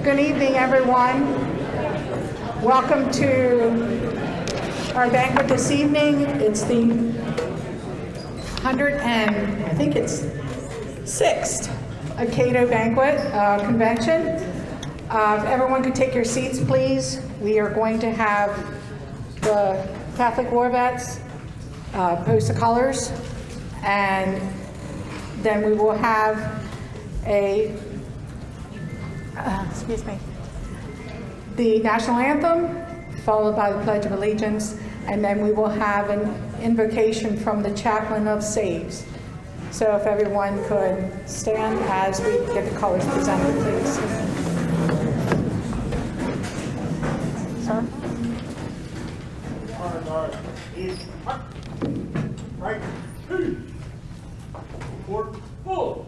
Good evening, everyone. Welcome to our banquet this evening. It's the 106th Cato Banquet Convention. If everyone could take your seats, please. We are going to have the Catholic War Vets post the colors, and then we will have the national anthem, followed by the Pledge of Allegiance, and then we will have an invocation from the Chaplain of Saves. So if everyone could stand as we get the colors presented, please. Sir? Right, two, forward, pull,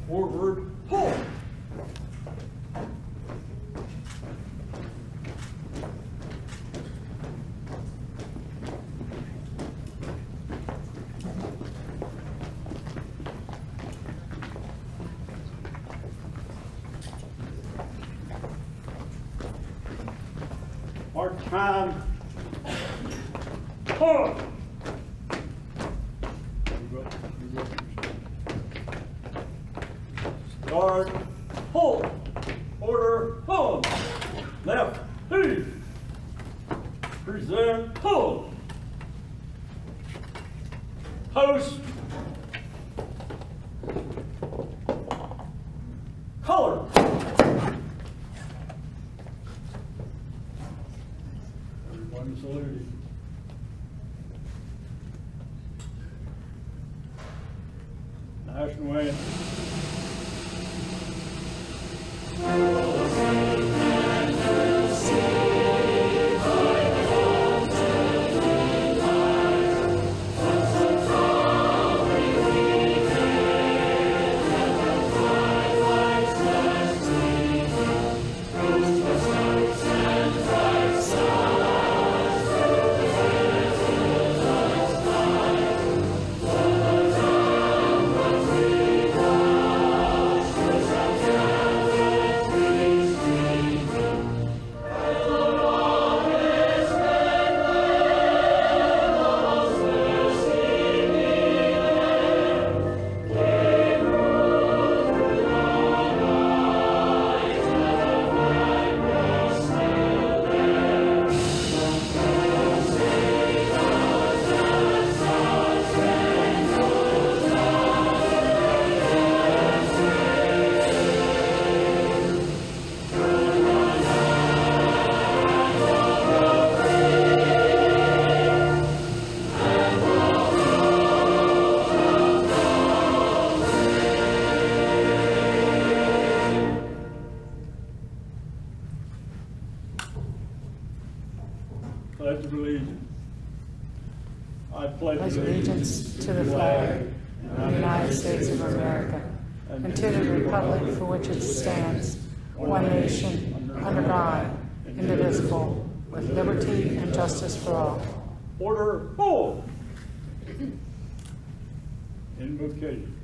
forward, pull. March time. Pull. Start. Pull. Order. Pull. Left. Heave. Present. Pull. Post. Color. Everybody saluted. National anthem. Pledge of allegiance. I pledge Allegiance to the flag of the United States of America and to the republic for which it stands, one nation, under God, indivisible, with liberty and justice for all. Order. Pull. Invocation.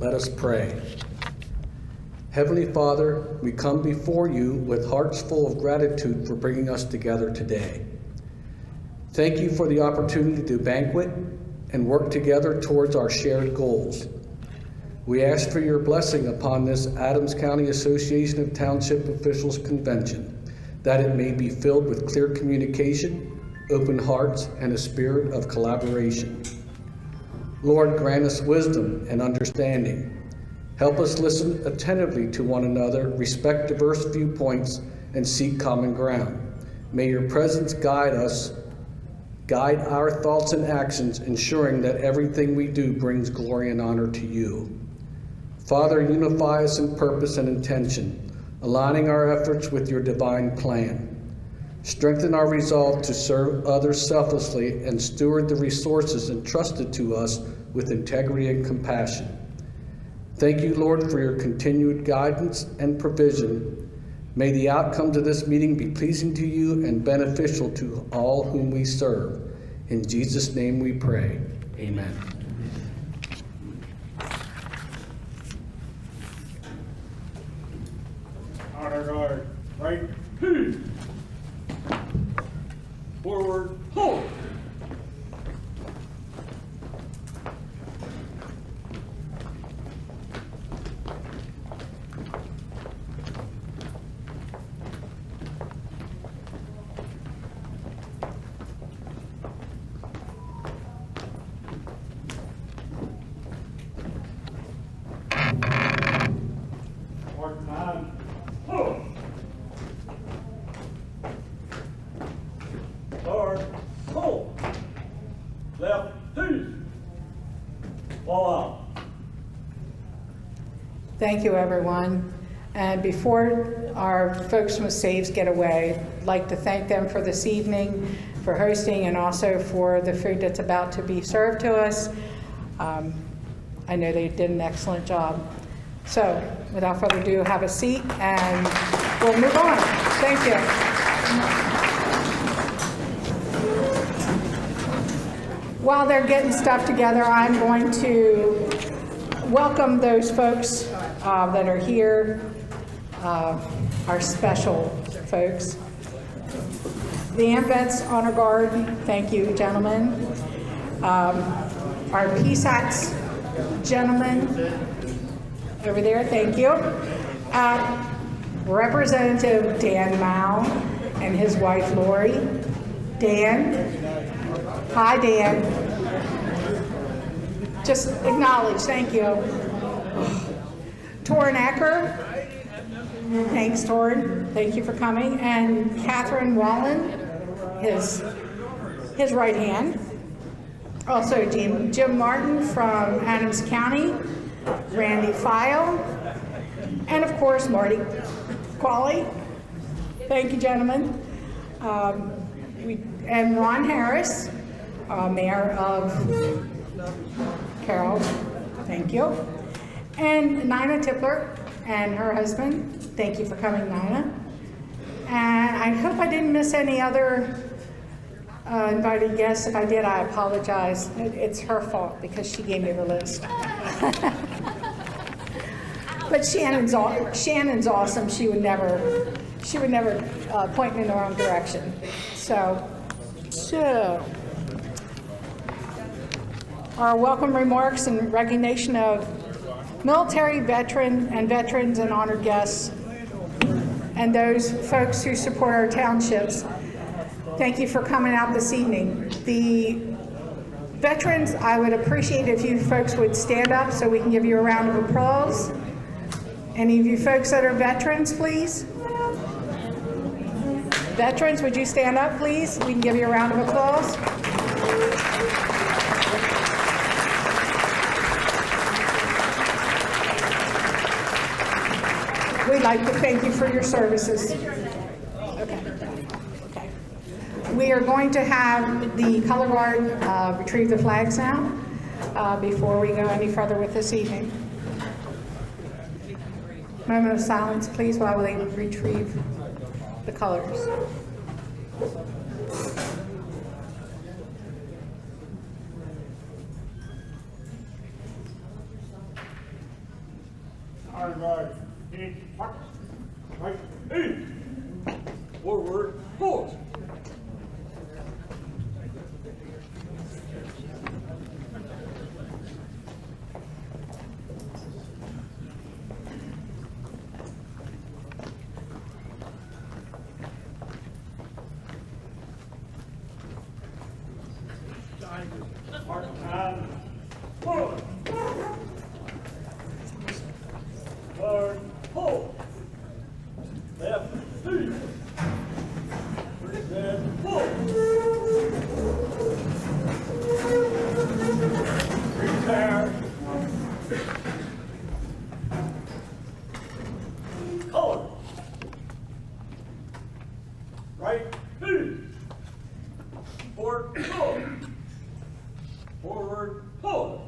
Let us pray. Heavenly Father, we come before you with hearts full of gratitude for bringing us together today. Thank you for the opportunity to banquet and work together towards our shared goals. We ask for your blessing upon this Adams County Association of Township Officials Convention, that it may be filled with clear communication, open hearts, and a spirit of collaboration. Lord, grant us wisdom and understanding. Help us listen attentively to one another, respect diverse viewpoints, and seek common ground. May your presence guide our thoughts and actions, ensuring that everything we do brings glory and honor to you. Father, unify us in purpose and intention, aligning our efforts with your divine plan. Strengthen our resolve to serve others selflessly and steward the resources entrusted to us with integrity and compassion. Thank you, Lord, for your continued guidance and provision. May the outcomes of this meeting be pleasing to you and beneficial to all whom we serve. In Jesus' name we pray. Amen. Honor guard, right, two. Forward, hold. Mark time, hold. Guard, hold. Left, two. Ball out. Thank you, everyone. And before our folks from Saves get away, I'd like to thank them for this evening, for hosting, and also for the food that's about to be served to us. I know they did an excellent job. So, without further ado, have a seat, and we'll move on. Thank you. While they're getting stuff together, I'm going to welcome those folks that are here, our special folks. The AMVETS Honor Guard, thank you, gentlemen. Our PSATs gentlemen over there, thank you. Representative Dan Mao and his wife Lori. Dan. Hi, Dan. Just acknowledge, thank you. Torrin Ecker. Thanks, Torrin. Thank you for coming. And Catherine Wallen, his right hand. Also, Jim Martin from Adams County. Randy File. And of course, Marty Qualley. Thank you, gentlemen. And Ron Harris, Mayor of Carroll. Thank you. And Nina Tipler and her husband. Thank you for coming, Nina. And I hope I didn't miss any other invited guests. If I did, I apologize. It's her fault because she gave me the list. But Shannon's awesome. She would never point me in the wrong direction. So our welcome remarks in recognition of military veterans and honored guests, and those folks who support our townships. Thank you for coming out this evening. The veterans, I would appreciate if you folks would stand up so we can give you a round of applause. Any of you folks that are veterans, please? Veterans, would you stand up, please? We can give you a round of applause. We'd like to thank you for your services. Okay. We are going to have the color guard retrieve the flags now before we go any further with this evening. Moment of silence, please, while they retrieve the colors. Honor guard, in, march, right, in. Forward, hold. Mark time, forward. Guard, hold. Left, two. Present, hold. Prepare. Color. Right, pull. Forward, pull.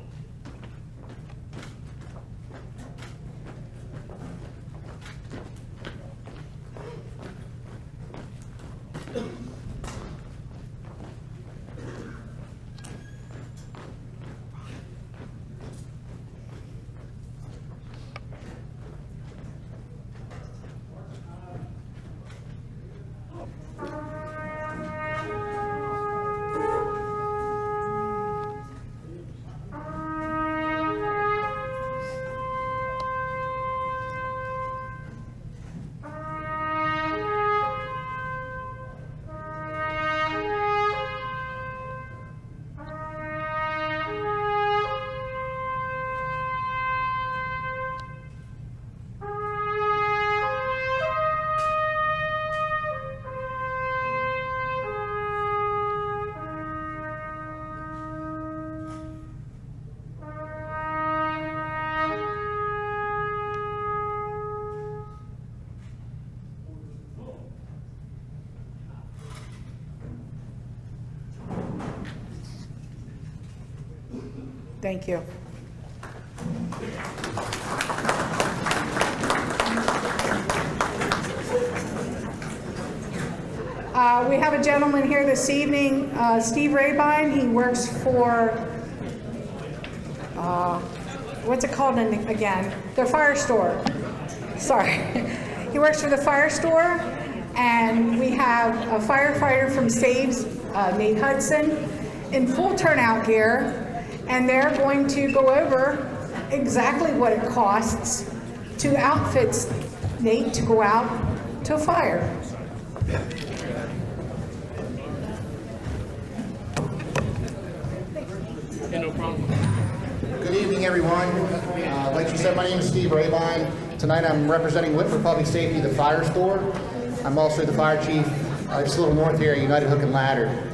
Thank you. We have a gentleman here this evening, Steve Rabine. He works for, what's it called again? Their fire store. Sorry. He works for the fire store, and we have a firefighter from Saves, Nate Hudson, in full turnout gear, and they're going to go over exactly what it costs to outfit Nate to go out to a fire. Good evening, everyone. Like you said, my name is Steve Rabine. Tonight I'm representing Whitford Public Safety, the fire store. I'm also the fire chief just a little north here at United Hook and Ladder.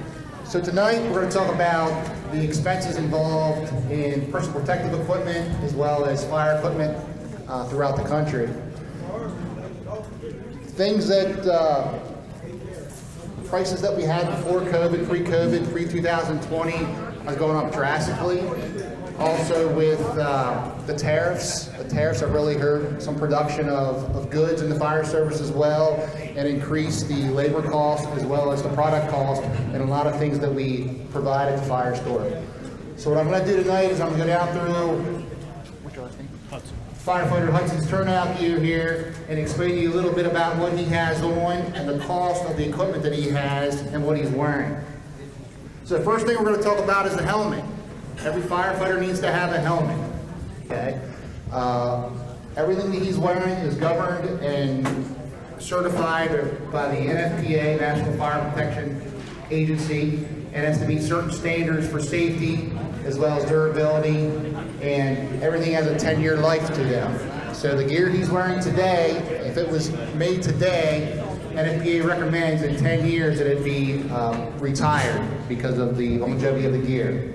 So tonight we're going to talk about the expenses involved in personal protective equipment as well as fire equipment throughout the country. Things that, prices that we had before COVID, pre-COVID, pre-2020 are going up drastically. Also with the tariffs have really hurt some production of goods in the fire service as well, and increased the labor cost as well as the product cost and a lot of things that we provide at the fire store. So what I'm going to do tonight is I'm going to go down through Firefighter Hudson's turnout gear here and explain to you a little bit about what he has on and the cost of the equipment that he has and what he's wearing. So the first thing we're going to talk about is the helmet. Every firefighter needs to have a helmet. Okay. Everything that he's wearing is governed and certified by the NFPA, National Fire Protection Agency, and has to meet certain standards for safety as well as durability, and everything has a 10-year life to them. So the gear he's wearing today, if it was made today, NFPA recommends in 10 years that it be retired because of the longevity of the gear.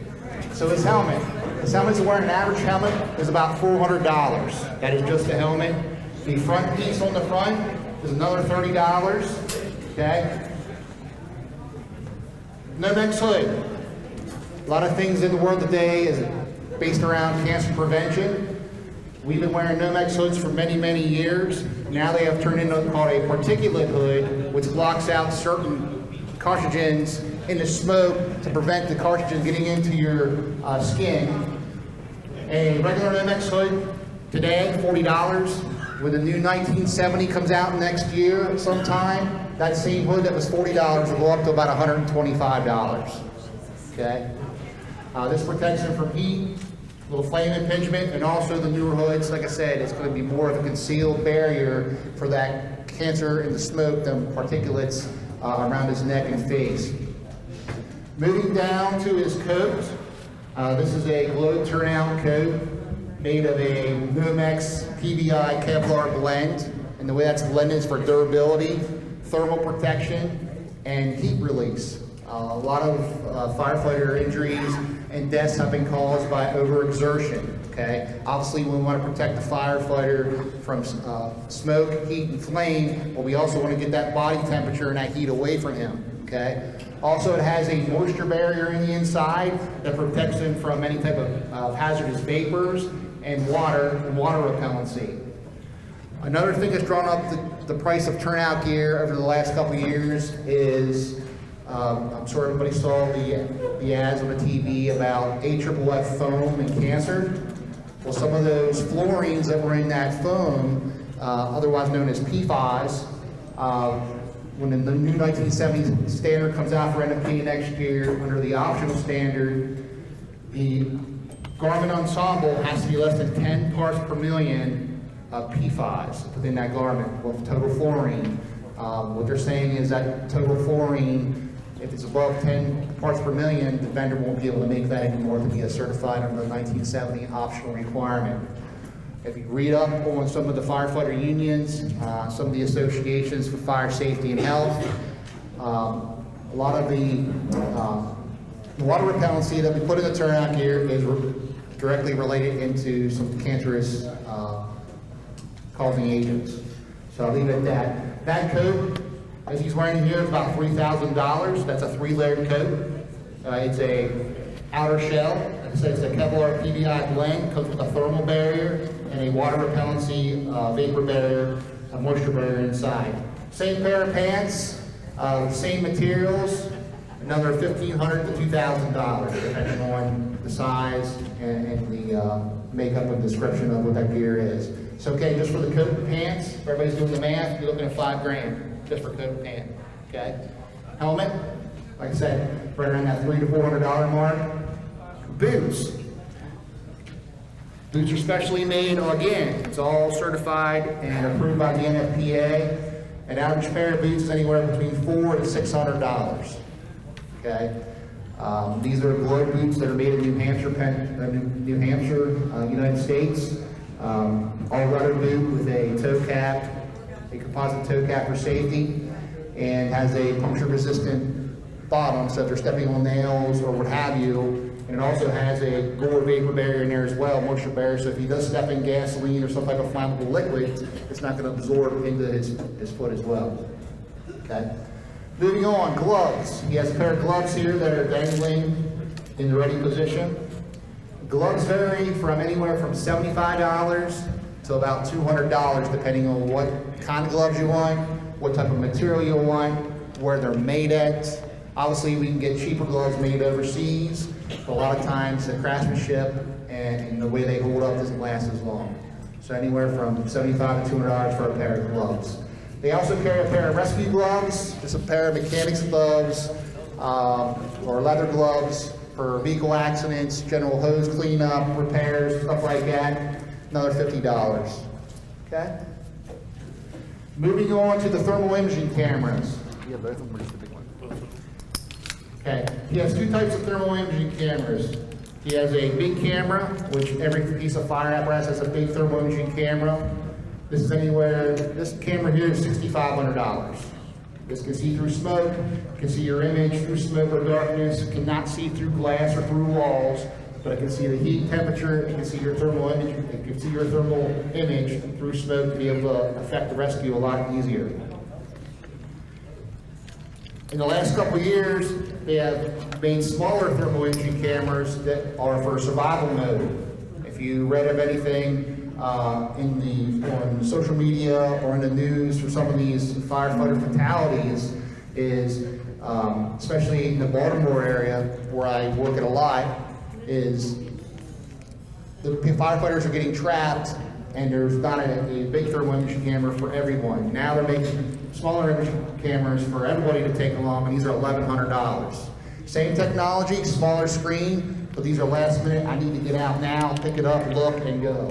So his helmet he's wearing, an average helmet is about $400. That is just the helmet. The front piece on the front is another $30, okay? Nomex hood. A lot of things in the world today is based around cancer prevention. We've been wearing Nomex hoods for many, many years. Now they have turned into called a particulate hood, which blocks out certain carcinogens in the smoke to prevent the carcinogens getting into your skin. A regular Nomex hood today, $40. When the new 1970 comes out next year sometime, that same hood that was $40 will go up to about $125. Okay? This protects them from heat, little flame impingement, and also the newer hoods, like I said, it's going to be more of a concealed barrier for that cancer in the smoke, them particulates around his neck and face. Moving down to his coat, this is a globe turnout coat made of a Nomex PVI Kevlar blend, and the way that's blended is for durability, thermal protection, and heat release. A lot of firefighter injuries and deaths have been caused by overexertion. Okay, obviously we want to protect the firefighter from smoke, heat, and flame, but we also want to get that body temperature and that heat away from him. okay? Also, it has a moisture barrier in the inside that protects them from any type of hazardous vapors and water repellency. Another thing that's drawn up the price of turnout gear over the last couple of years is, I'm sure everybody saw the ads on the TV about AFFF foam and cancer. Well, some of those fluorines that were in that foam, otherwise known as PFAS, when the new 1970 standard comes out for NFPA next year, under the optional standard, the garment ensemble has to be less than 10 parts per million of PFAS within that garment with total fluorine. What they're saying is that total fluorine, if it's above 10 parts per million, the vendor won't be able to make that anymore to be certified under the 1970 optional requirement. If you read up on some of the firefighter unions, some of the associations for fire safety and health, a lot of the water repellency that we put in the turnout gear is directly related into some cancerous causing agents. So I'll leave it at that. That coat, as he's wearing here, is about $3,000. That's a 3-layered coat. It's a outer shell. Like I said, it's a Kevlar PVI blend. Comes with a thermal barrier and a water repellency vapor barrier, a moisture barrier inside. Same pair of pants, same materials, another $1,500 to $2,000, depending on the size and the makeup and description of what that gear is. So, okay, just for the coat and pants, if everybody's doing the math, you're looking at $5 grand just for coat and pant. Okay, helmet, like I said, right around that $300 to $400 mark. Boots. Boots are specially made, again, it's all certified and approved by the NFPA. An average pair of boots is anywhere between $400 to $600. Okay, these are Globe boots that are made in New Hampshire, United States. All rubber boot with a toe cap, a composite toe cap for safety, and has a puncture-resistant bottom, so if they're stepping on nails or what have you. And it also has a Gore vapor barrier in there as well, moisture barrier, so if he does step in gasoline or some type of flammable liquid, it's not going to absorb into his foot as well. Okay. Moving on, gloves. He has a pair of gloves here that are dangling in the ready position. Gloves vary from anywhere from $75 to about $200, depending on what kind of gloves you want, what type of material you want, where they're made at. Obviously, we can get cheaper gloves made overseas, but a lot of times the craftsmanship and the way they hold up doesn't last as long. So anywhere from $75 to $200 for a pair of gloves. They also carry a pair of rescue gloves, just a pair of mechanics gloves, or leather gloves for vehicle accidents, general hose cleanup, repairs, stuff like that. Another $50. Okay? Moving on to the thermal imaging cameras. You have both of them or just the big one? Okay. He has two types of thermal imaging cameras. He has a big camera, which every piece of fire apparatus has a big thermal imaging camera. This is anywhere, this camera here is $6,500. This can see through smoke, can see your image through smoke or darkness, cannot see through glass or through walls, but it can see the heat, temperature, it can see your thermal image, it can see your thermal image through smoke to be able to affect the rescue a lot easier. In the last couple of years, they have made smaller thermal imaging cameras that are for survival mode. If you read of anything on social media or in the news for some of these firefighter fatalities, is especially in the Baltimore area where I work at a lot, is the firefighters are getting trapped and there's not a big thermal imaging camera for everyone. Now they're making smaller imaging cameras for everybody to take along, and these are $1,100. Same technology, smaller screen, but these are last minute. I need to get out now, pick it up, look, and go.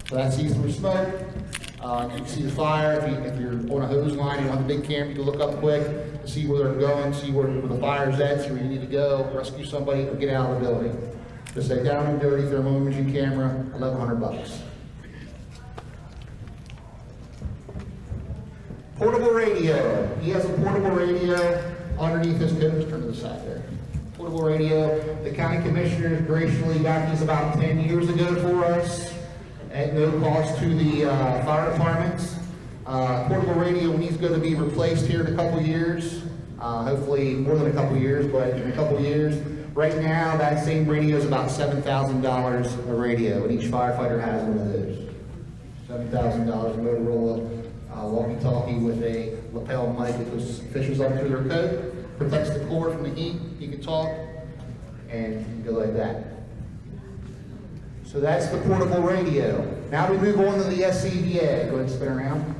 So that sees through smoke. You can see the fire. If you're on a hose line and on the big camera, you can look up quick to see where they're going, see where the fire's at, see where you need to go, rescue somebody, or get out of the building. Just a down and dirty thermal imaging camera, $1,100. Portable radio. He has a portable radio underneath his coat. Let's turn to the side there. Portable radio. The county commissioners graciously got these about 10 years ago for us at no cost to the fire departments. Portable radio needs going to be replaced here in a couple years. hopefully more than a couple years, but in a couple years. Right now, that same radio is about $7,000 a radio, and each firefighter has one of those. $7,000 Motorola walkie-talkie with a lapel mic that goes fishes up through their coat, protects the cord from the heat. You can talk and go like that. So that's the portable radio. Now we move on to the SCBA. Go ahead and spin around.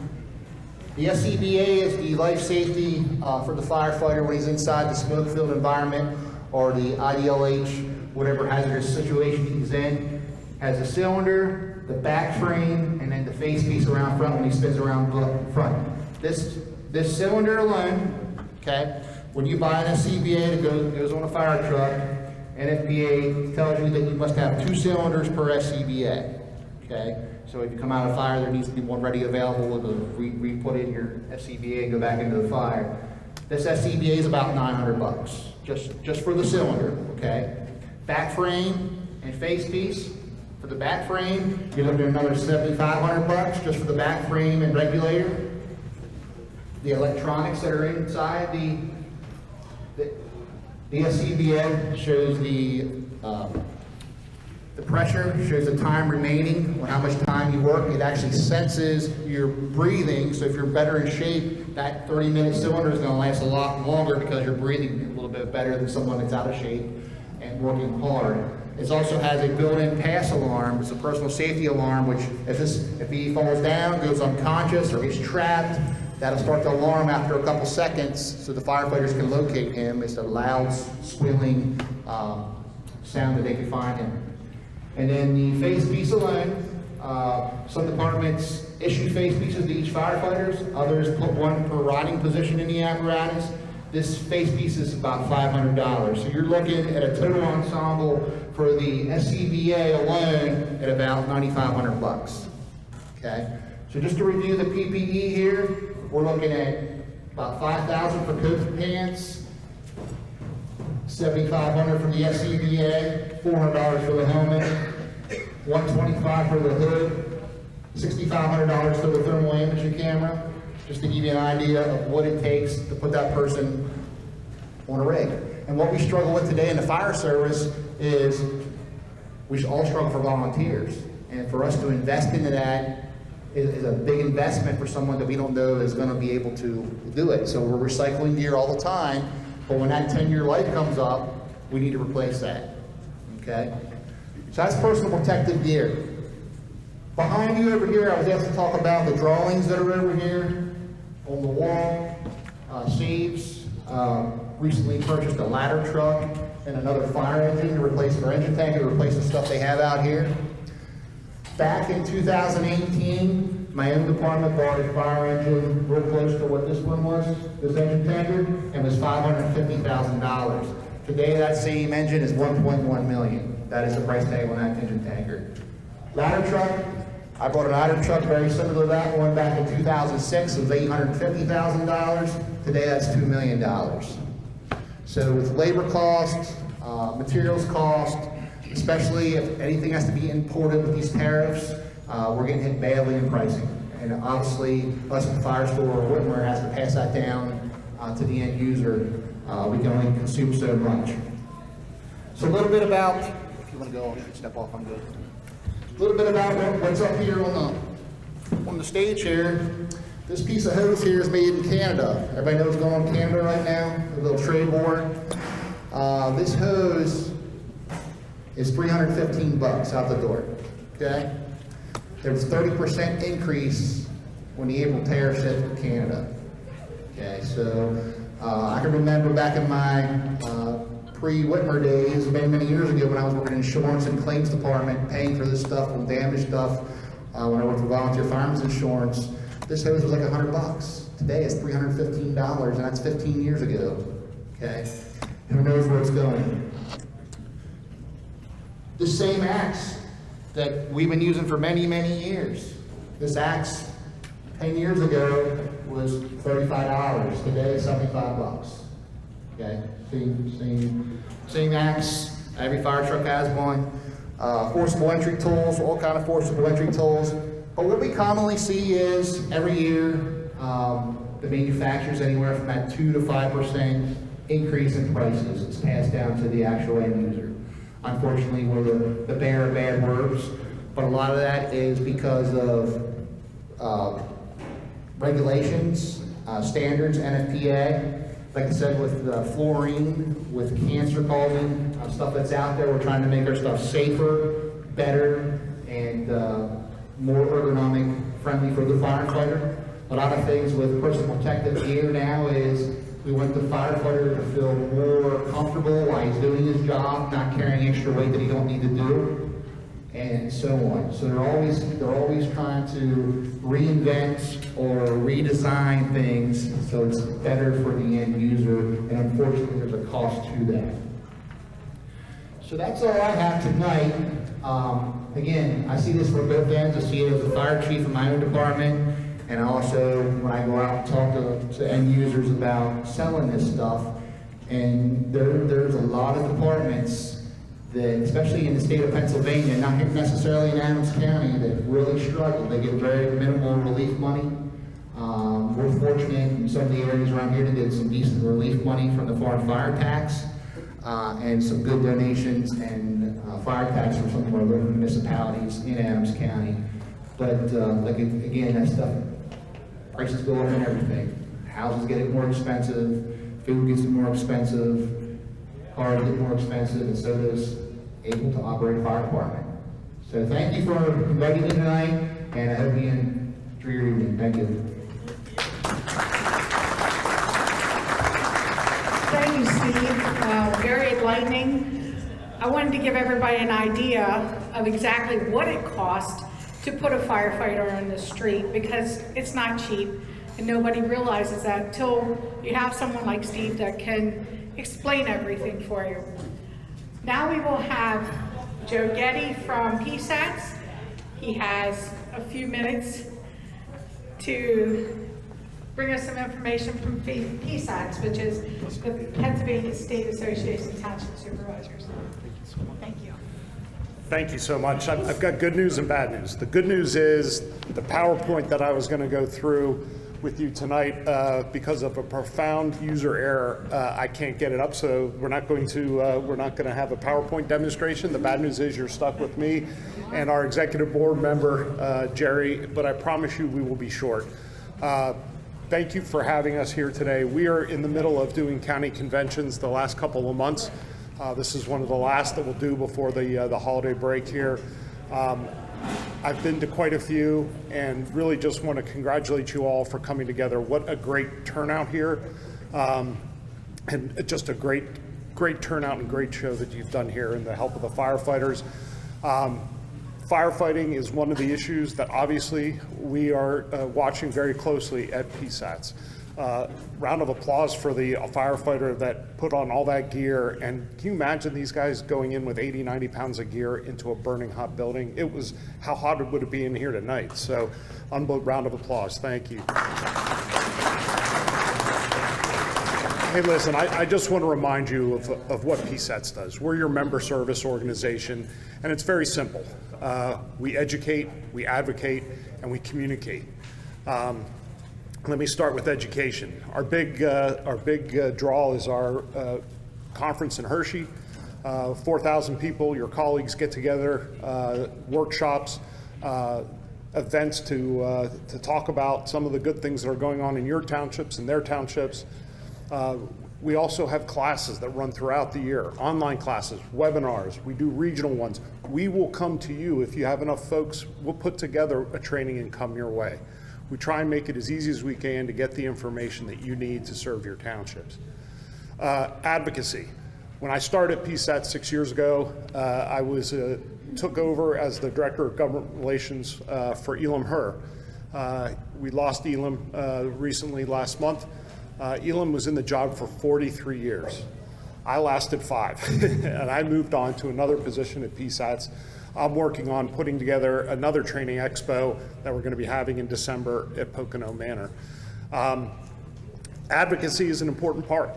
The SCBA is the life safety for the firefighter when he's inside the smoke-filled environment or the IDLH, whatever hazardous situation he's in. Has a cylinder, the back frame, and then the face piece around front when he spins around front. This cylinder alone, okay, when you buy an SCBA that goes on a fire truck, NFPA tells you that you must have 2 cylinders per SCBA, okay? So if you come out of fire, there needs to be one ready available to re-put in your SCBA and go back into the fire. This SCBA is about $900, just for the cylinder, okay? Back frame and face piece. For the back frame, you're looking at another $7,500 just for the back frame and regulator. The electronics that are inside the SCBA shows the pressure, shows the time remaining, how much time you work. It actually senses your breathing, so if you're better in shape, that 30-minute cylinder is going to last a lot longer because you're breathing a little bit better than someone that's out of shape and working hard. It also has a built-in pass alarm. It's a personal safety alarm, which if he falls down, goes unconscious, or gets trapped, that'll start the alarm after a couple seconds so the firefighters can locate him. It's a loud, squealing sound that they can find him. And then the face piece alone, some departments issue face pieces to each firefighters, others put one per riding position in the apparatus. This face piece is about $500. So you're looking at a total ensemble for the SCBA alone at about $9,500. Okay? So just to review the PPE here, we're looking at about $5,000 for coats and pants, $7,500 for the SCBA, $400 for the helmet, $125 for the hood, $6,500 for the thermal imaging camera, just to give you an idea of what it takes to put that person on a rig. And what we struggle with today in the fire service is we all struggle for volunteers. And for us to invest into that is a big investment for someone that we don't know is going to be able to do it. So we're recycling gear all the time, but when that 10-year life comes up, we need to replace that, okay? So that's personal protective gear. Behind you over here, I was asked to talk about the drawings that are over here on the wall. Saves recently purchased a ladder truck and another fire engine to replace their engine tank and replace the stuff they have out here. Back in 2018, my own department bought a fire engine real close to what this one was, this engine tanker, and was $550,000. Today, that same engine is $1.1 million. That is the price tag on that engine tanker. Ladder truck, I bought a ladder truck very similar to that one back in 2006. It was $850,000. Today, that's $2 million. So with labor costs, materials cost, especially if anything has to be imported with these tariffs, we're getting hit badly in pricing. And obviously, us at the fire store or Whitmer has to pass that down to the end user. We can only consume so much. So a little bit about, if you want to go, you can step off, I'm good. A little bit about what's up here on the stage here. This piece of hose here is made in Canada. Everybody knows what's going on in Canada right now? A little trade war. This hose is $315 out the door, okay? There was 30% increase when the April tariffs hit for Canada. Okay, so I can remember back in my pre-Whitmer days, many years ago when I was working in insurance and claims department, paying for this stuff on damaged stuff, when I worked for volunteer fireman's insurance, this hose was like $100. Today it's $315, and that's 15 years ago, okay? Who knows where it's going? The same axe that we've been using for many, many years. This axe 10 years ago was $35. Today it's $75. Okay, same axe. Every fire truck has one. Forcible entry tools, all kind of forcible entry tools. But what we commonly see is every year the manufacturers anywhere from that 2 to 5% increase in prices is passed down to the actual end user. Unfortunately, we're the bearer of bad words, but a lot of that is because of regulations, standards, NFPA. Like I said, with fluorine, with cancer causing stuff that's out there, we're trying to make our stuff safer, better, and more ergonomic friendly for the firefighter. A lot of things with personal protective gear now is we want the firefighter to feel more comfortable while he's doing his job, not carrying extra weight that he don't need to do, and so on. So they're always trying to reinvent or redesign things so it's better for the end user, and unfortunately there's a cost to that. So that's all I have tonight. Again, I see this from both ends. I see it as a fire chief in my own department, and also when I go out and talk to end users about selling this stuff. And there's a lot of departments that, especially in the state of Pennsylvania, not necessarily in Adams County, that really struggle. They get very minimal relief money. We're fortunate in some of the areas around here to get some decent relief money from the foreign fire tax, and some good donations and fire tax from some of our local municipalities in Adams County. But like again, that stuff, prices go up and everything. Houses get more expensive, food gets more expensive, cars get more expensive, and so does able to operate a fire department. So thank you for inviting me tonight, and I hope you enjoy your evening. Thank you. Thank you, Steve. Very enlightening. I wanted to give everybody an idea of exactly what it costs to put a firefighter on the street, because it's not cheap, and nobody realizes that until you have someone like Steve that can explain everything for you. Now we will have Joe Getty from PSATS. He has a few minutes to bring us some information from PSATS, which is the Pennsylvania State Association of Township Supervisors. Thank you. Thank you so much. I've got good news and bad news. The good news is the PowerPoint that I was going to go through with you tonight, because of a profound user error, I can't get it up. So we're not going to have a PowerPoint demonstration. The bad news is you're stuck with me and our executive board member Jerry, but I promise you we will be short. Thank you for having us here today. We are in the middle of doing county conventions the last couple of months. This is one of the last that we'll do before the holiday break here. I've been to quite a few and really just want to congratulate you all for coming together. What a great turnout here, and just a great turnout and great show that you've done here, and the help of the firefighters. Firefighting is one of the issues that obviously we are watching very closely at PSATS. Round of applause for the firefighter that put on all that gear. And can you imagine these guys going in with 80, 90 pounds of gear into a burning hot building? It was, how hot would it be in here tonight? So, round of applause. Thank you. Hey, listen, I just want to remind you of what PSATS does. We're your member service organization, and it's very simple. We educate, we advocate, and we communicate. Let me start with education. Our big draw is our conference in Hershey. 4,000 people, your colleagues get together, workshops, events to talk about some of the good things that are going on in your townships and their townships. We also have classes that run throughout the year, online classes, webinars. We do regional ones. We will come to you if you have enough folks. We'll put together a training and come your way. We try and make it as easy as we can to get the information that you need to serve your townships. Advocacy. When I started PSAT 6 years ago, I took over as the Director of Government Relations for Elam Her. We lost Elam recently last month. Elam was in the job for 43 years. I lasted 5, and I moved on to another position at PSATS. I'm working on putting together another training expo that we're going to be having in December at Pocono Manor. Advocacy is an important part.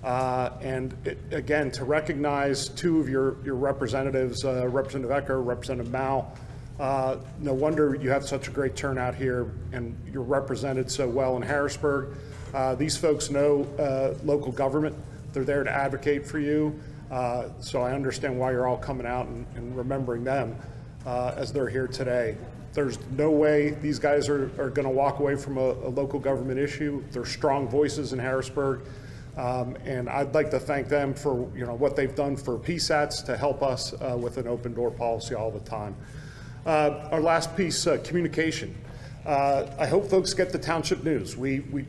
Again, to recognize two of your representatives, Representative Ecker, Representative Mao, No wonder you have such a great turnout here and you're represented so well in Harrisburg. These folks know local government. They're there to advocate for you. So I understand why you're all coming out and remembering them as they're here today. There's no way these guys are going to walk away from a local government issue. They're strong voices in Harrisburg. And I'd like to thank them for what they've done for PSATs to help us with an open door policy all the time. Our last piece, communication. I hope folks get the Township News. We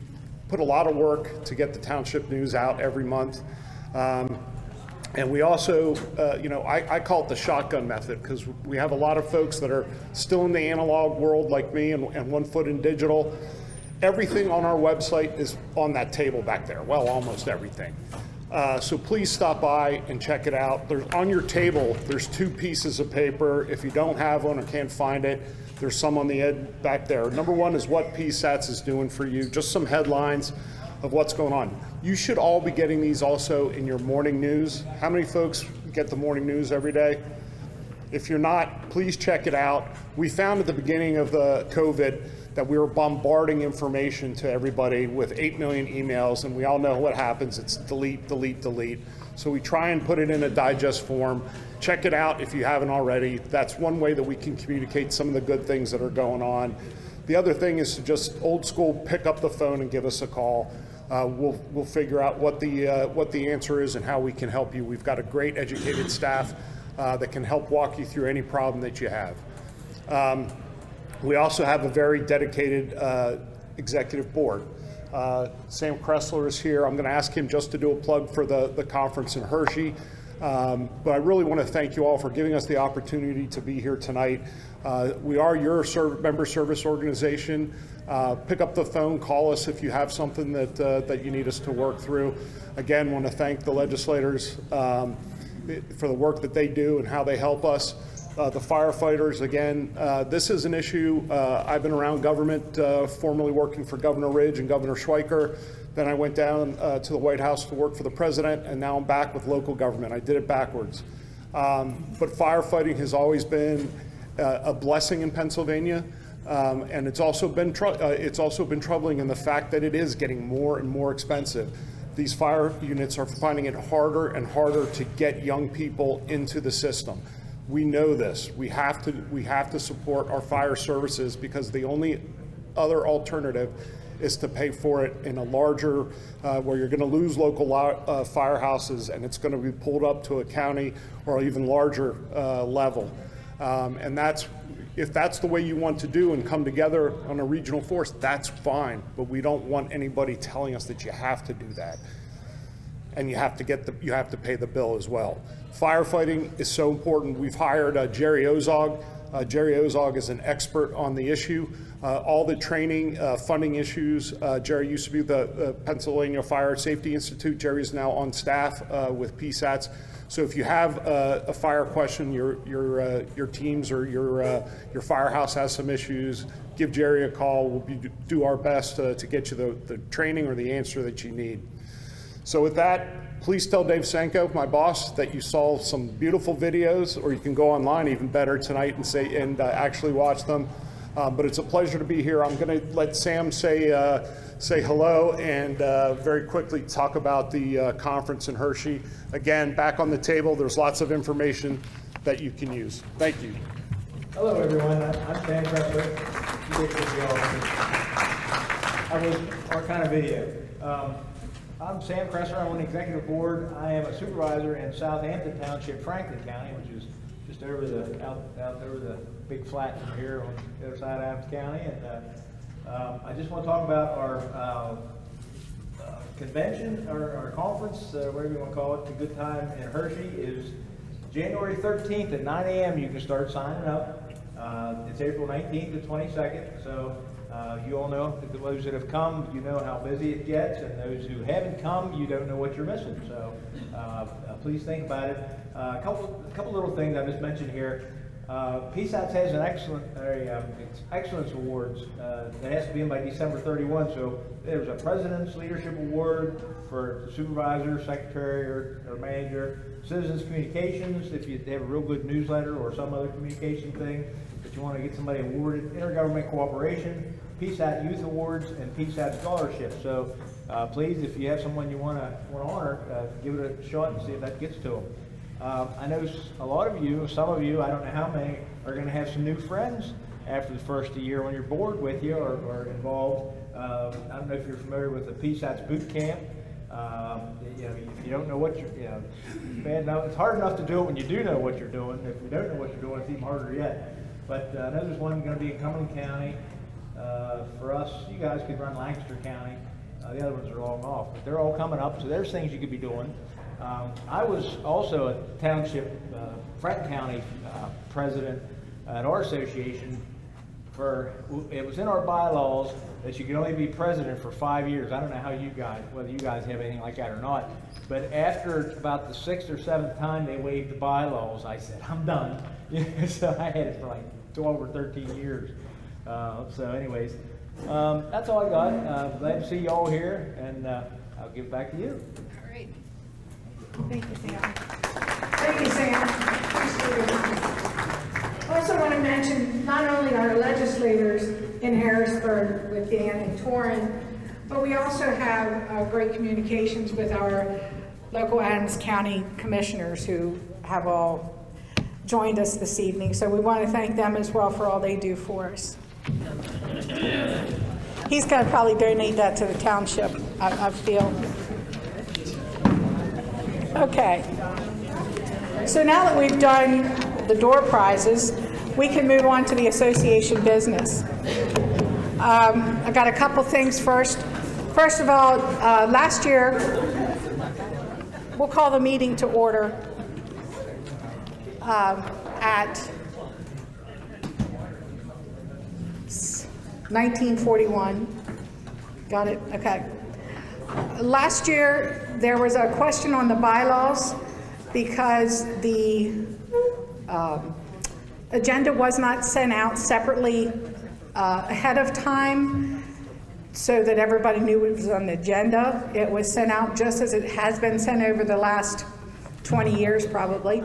put a lot of work to get the Township News out every month. And we also, I call it the shotgun method because we have a lot of folks that are still in the analog world like me and 1 foot in digital. Everything on our website is on that table back there. Well, almost everything. So please stop by and check it out. On your table, there's 2 pieces of paper. If you don't have one or can't find it, there's some on the end back there. Number 1 is what PSATs is doing for you, just some headlines of what's going on. You should all be getting these also in your morning news. How many folks get the morning news every day? If you're not, please check it out. We found at the beginning of the COVID that we were bombarding information to everybody with 8 million emails, and we all know what happens. It's delete, delete, delete. So we try and put it in a digest form. Check it out if you haven't already. That's one way that we can communicate some of the good things that are going on. The other thing is to just old school pick up the phone and give us a call. We'll figure out what the answer is and how we can help you. We've got a great educated staff that can help walk you through any problem that you have. We also have a very dedicated executive board. Sam Kressler is here. I'm going to ask him just to do a plug for the conference in Hershey. But I really want to thank you all for giving us the opportunity to be here tonight. We are your member service organization. Pick up the phone, call us if you have something that you need us to work through. Again, want to thank the legislators for the work that they do and how they help us. The firefighters, again, this is an issue. I've been around government, formerly working for Governor Ridge and Governor Schweiker. Then I went down to the White House to work for the president, and now I'm back with local government. I did it backwards. But firefighting has always been a blessing in Pennsylvania, and it's also been troubling in the fact that it is getting more and more expensive. These fire units are finding it harder and harder to get young people into the system. We know this. We have to support our fire services because the only other alternative is to pay for it in a larger, where you're going to lose local firehouses and it's going to be pulled up to a county or even larger level. And if that's the way you want to do and come together on a regional force, that's fine. But we don't want anybody telling us that you have to do that. And you have to pay the bill as well. Firefighting is so important. We've hired Jerry Ozog. Jerry Ozog is an expert on the issue. All the training, funding issues. Jerry used to be the Pennsylvania Fire Safety Institute. Jerry is now on staff with PSATs. So if you have a fire question, your teams or your firehouse has some issues, give Jerry a call. We'll do our best to get you the training or the answer that you need. So with that, please tell Dave Senko, my boss, that you saw some beautiful videos, or you can go online even better tonight and actually watch them. But it's a pleasure to be here. I'm going to let Sam say hello and very quickly talk about the conference in Hershey. Again, back on the table, there's lots of information that you can use. Thank you. Hello, everyone. I'm Sam Kressler. I was our kind of video. I'm Sam Kressler. I'm on the executive board. I am a supervisor in Southampton Township, Franklin County, which is just over out over the big flat from here on the other side of Adams County. And I just want to talk about our convention, or our conference, whatever you want to call it. The good time in Hershey is January 13th at 9 a.m. You can start signing up. It's April 19th to 22nd. So you all know, those that have come, you know how busy it gets, and those who haven't come, you don't know what you're missing. So please think about it. A couple little things I just mentioned here. PSATs has an excellence awards that has to be in by December 31. So there's a President's Leadership Award for the supervisor, secretary, or manager. Citizens Communications, if you have a real good newsletter or some other communication thing that you want to get somebody awarded Intergovernment Cooperation, PSAT Youth Awards, and PSAT Scholarships. So please, if you have someone you want to honor, give it a shot and see if that gets to them. I know a lot of you, some of you, I don't know how many, are going to have some new friends after the first of the year when you're bored with you or involved. I don't know if you're familiar with the PSAT's boot camp. If you don't know what you're, bad enough, it's hard enough to do it when you do know what you're doing. If you don't know what you're doing, it's even harder yet. But I know there's one going to be in Cumberland County. For us, you guys could run Lancaster County. The other ones are long off, but they're all coming up, so there's things you could be doing. I was also a Township, Frenton County president at our association. It was in our bylaws that you could only be president for 5 years. I don't know how whether you guys have anything like that or not, but after about the 6th or 7th time they waived the bylaws, I said, I'm done. So I had it for like 12 or 13 years. So anyways, that's all I got. Glad to see you all here, and I'll give it back to you. All right. Thank you, Sam. Thank you, Sam. Appreciate it. I also want to mention not only our legislators in Harrisburg with Dan and Torrin, but we also have great communications with our local Adams County commissioners who have all joined us this evening. So we want to thank them as well for all they do for us. He's going to probably donate that to the township, I feel. Okay. So now that we've done the door prizes, we can move on to the association business. I got a couple things first. First of all, last year, we'll call the meeting to order at 1941. Got it? Okay. Last year, there was a question on the bylaws because the agenda was not sent out separately ahead of time so that everybody knew it was on the agenda. It was sent out just as it has been sent over the last 20 years probably.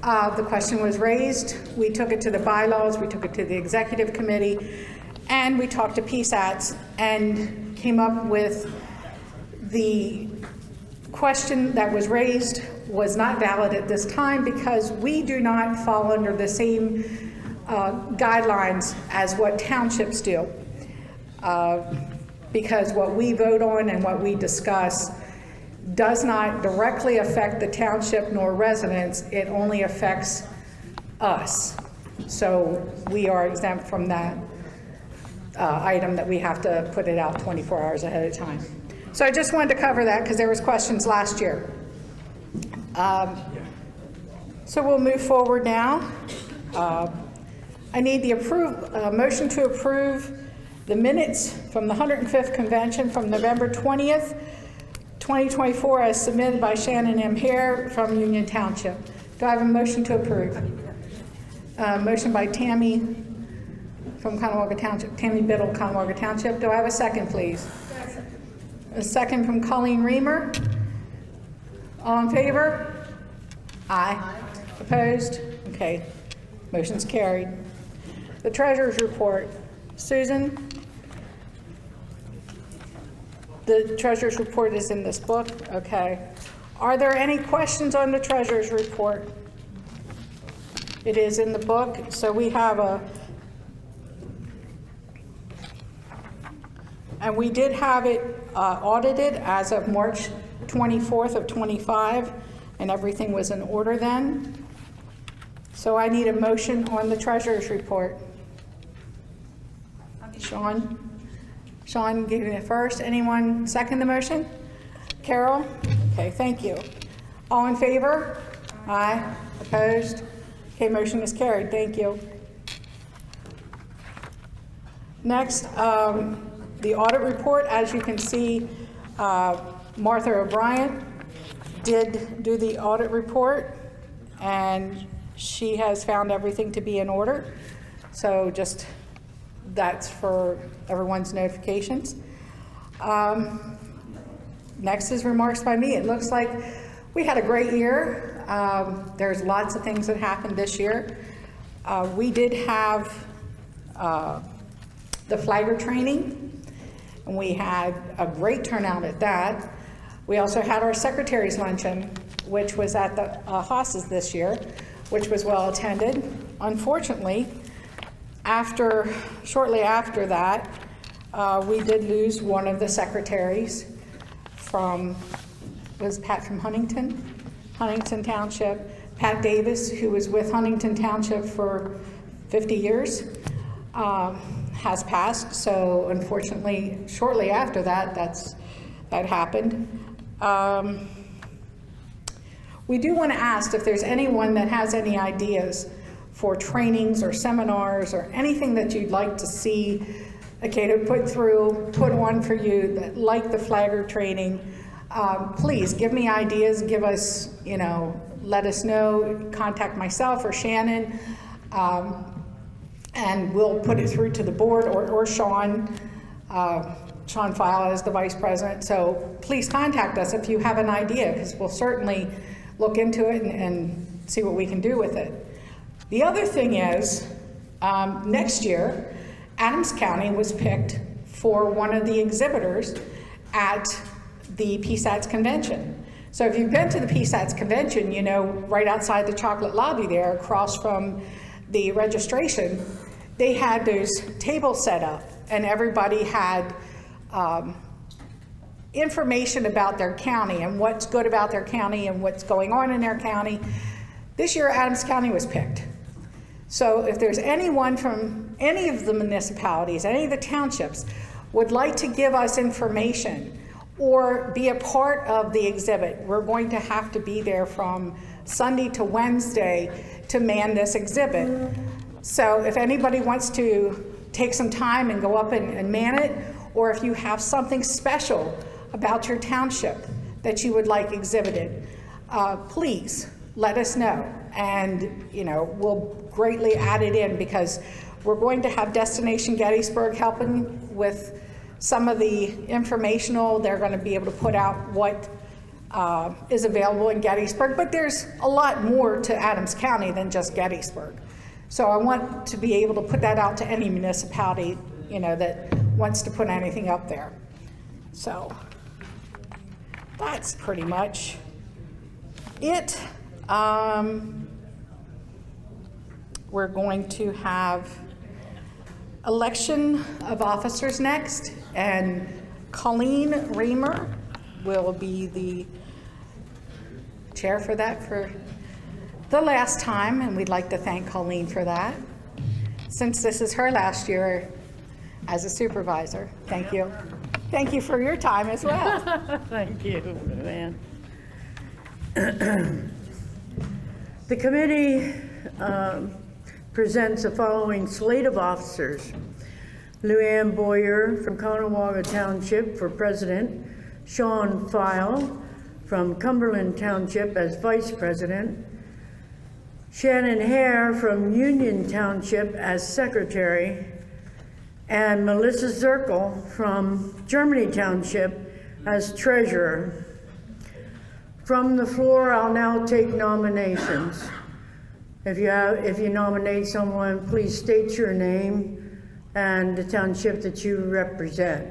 The question was raised. We took it to the bylaws, we took it to the executive committee, and we talked to PSATs and came up with the question that was raised was not valid at this time because we do not fall under the same guidelines as what townships do. Because what we vote on and what we discuss does not directly affect the township nor residents, it only affects us. So we are exempt from that item that we have to put it out 24 hours ahead of time. So I just wanted to cover that because there was questions last year. So we'll move forward now. I need the motion to approve the minutes from the 105th convention from November 20th, 2024 as submitted by Shannon M. Hare from Union Township. Do I have a motion to approve? Motion by Tammy from Conowagga Township, Tammy Biddle, Conowagga Township. Do I have a second, please? A second from Colleen Reamer. All in favor? Aye. Opposed? Okay. Motion's carried. The treasurer's report. Susan? The treasurer's report is in this book. Okay. Are there any questions on the treasurer's report? It is in the book. So we have and we did have it audited as of March 24th of 25, and everything was in order then. So I need a motion on the treasurer's report. Sean gave it first. Anyone second the motion? Carol? Okay, thank you. All in favor? Aye. Opposed? Okay, motion is carried. Thank you. Next, the audit report. As you can see, Martha O'Brien did do the audit report, and she has found everything to be in order. So just that's for everyone's notifications. Next is remarks by me. It looks like we had a great year. There's lots of things that happened this year. We did have the flagger training, and we had a great turnout at that. We also had our secretary's luncheon, which was at the Haas's this year, which was well attended. Unfortunately, shortly after that, we did lose one of the secretaries was Pat from Huntington Township. Pat Davis, who was with Huntington Township for 50 years, has passed. So unfortunately, shortly after that, that happened. We do want to ask if there's anyone that has any ideas for trainings or seminars or anything that you'd like to see Acato put on for you, that like the flagger training. Please give me ideas, give us, let us know, contact myself or Shannon, and we'll put it through to the board or Sean File as the vice president. So please contact us if you have an idea, because we'll certainly look into it and see what we can do with it. The other thing is, next year, Adams County was picked for one of the exhibitors at the PSATS convention. So if you've been to the PSATS convention, right outside the chocolate lobby there, across from the registration, they had those tables set up, and everybody had information about their county and what's good about their county and what's going on in their county. This year, Adams County was picked. So if there's anyone from any of the municipalities, any of the townships, would like to give us information or be a part of the exhibit, we're going to have to be there from Sunday to Wednesday to man this exhibit. So if anybody wants to take some time and go up and man it, or if you have something special about your township that you would like exhibited, please let us know. And we'll greatly add it in, because we're going to have Destination Gettysburg helping with some of the informational. They're going to be able to put out what is available in Gettysburg, but there's a lot more to Adams County than just Gettysburg. So I want to be able to put that out to any municipality, that wants to put anything up there. So that's pretty much it. We're going to have election of officers next, and Colleen Reamer will be the chair for that for the last time, and we'd like to thank Colleen for that, since this is her last year as a supervisor. Thank you. Thank you for your time as well. Thank you, Luann. The committee presents the following slate of officers: Luann Boyer from Conewaga Township for president, Sean File from Cumberland Township as vice president, Shannon Hare from Union Township as secretary, and Melissa Zirkle from Germany Township as treasurer. From the floor, I'll now take nominations. If you nominate someone, please state your name and the township that you represent.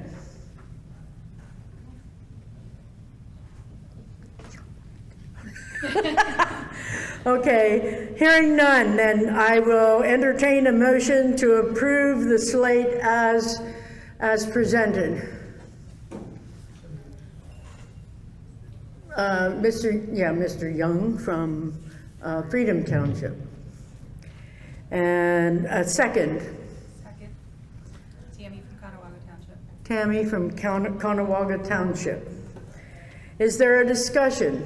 Okay, hearing none, then I will entertain a motion to approve the slate as presented. Mr. Young from Freedom Township. And a second. Second. Tammy from Conewaga Township. Tammy from Conewaga Township. Is there a discussion?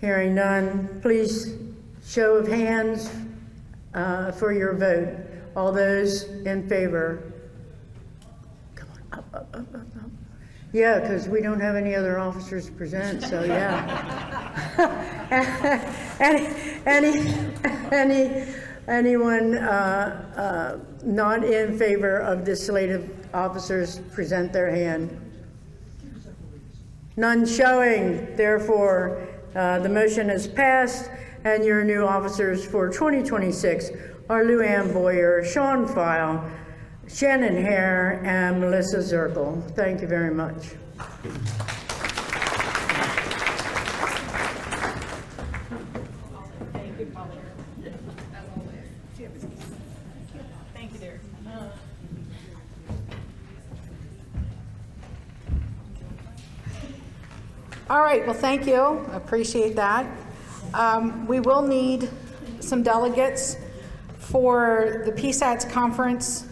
Hearing none, please show of hands for your vote. All those in favor? Come on, up, up, up, up, up. Yeah, because we don't have any other officers present, so yeah. Anyone not in favor of this slate of officers present their hand? None showing, therefore The motion is passed, and your new officers for 2026 are Luann Boyer, Sean File, Shannon Hare, and Melissa Zirkle. Thank you very much. Thank you, Derek. All right, well, thank you. Appreciate that. We will need some delegates for the PSATS conference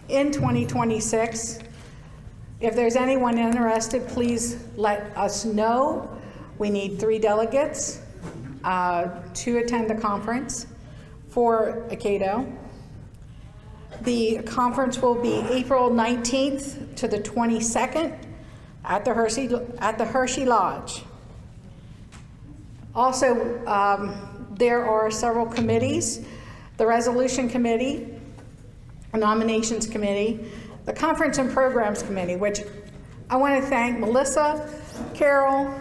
in 2026. If there's anyone interested, please let us know. We need 3 delegates to attend the conference for Acato. The conference will be April 19th to the 22nd at the Hershey Lodge. Also, there are several committees: the Resolution Committee, the Nominations Committee, the Conference and Programs Committee, which I want to thank Melissa, Carol,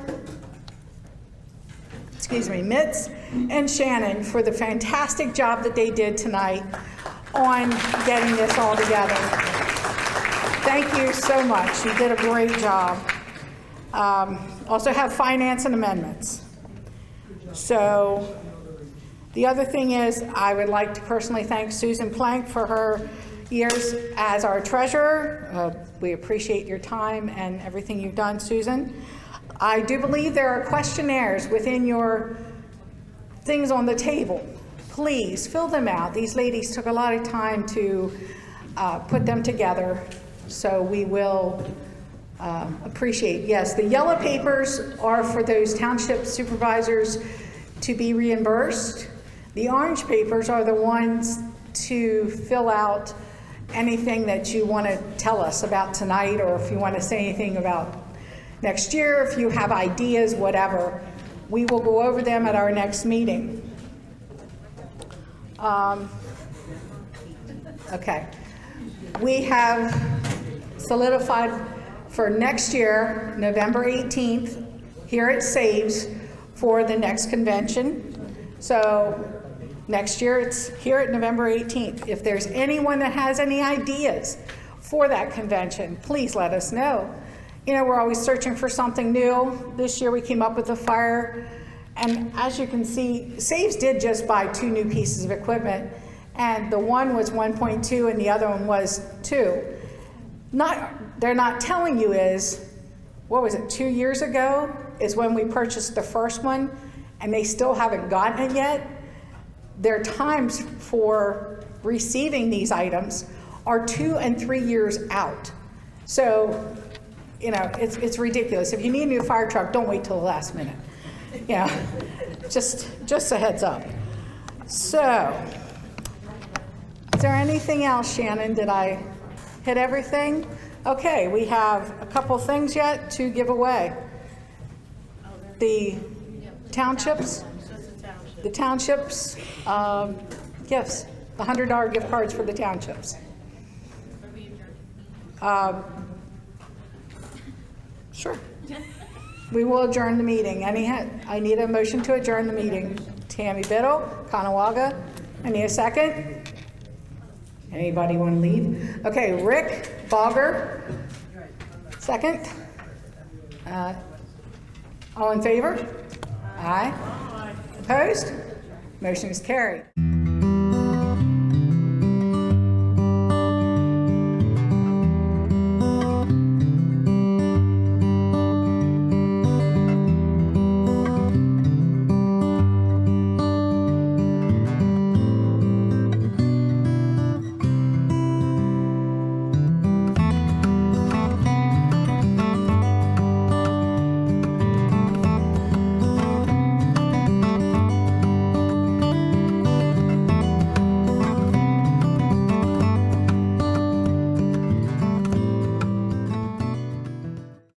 Mitz, and Shannon for the fantastic job that they did tonight on getting this all together. Thank you so much. You did a great job. Also have Finance and Amendments. So the other thing is, I would like to personally thank Susan Plank for her years as our treasurer. We appreciate your time and everything you've done, Susan. I do believe there are questionnaires within your things on the table. Please fill them out. These ladies took a lot of time to put them together, so we will appreciate. Yes, the yellow papers are for those township supervisors to be reimbursed. The orange papers are the ones to fill out anything that you want to tell us about tonight, or if you want to say anything about next year, if you have ideas, whatever. We will go over them at our next meeting. Okay. We have solidified for next year, November 18th, here at Saves for the next convention. So next year it's here at November 18th. If there's anyone that has any ideas for that convention, please let us know. You know, we're always searching for something new. This year we came up with the fire, and as you can see, Saves did just buy 2 new pieces of equipment, and the one was 1.2 and the other one was 2. They're not telling you is, what was it, 2 years ago is when we purchased the first one, and they still haven't gotten it yet. Their times for receiving these items are 2 and 3 years out. So, you know, it's ridiculous. If you need a new fire truck, don't wait till the last minute. Yeah, just a heads up. So, is there anything else, Shannon? Did I hit everything? Okay, we have a couple things yet to give away. The townships, gifts, the $100 gift cards for the townships. Sure. We will adjourn the meeting. I need a motion to adjourn the meeting. Tammy Biddle, Conawaga. I need a second. Anybody want to leave? Okay, Rick Bogger. Second. All in favor? Aye. Opposed? Motion is carried.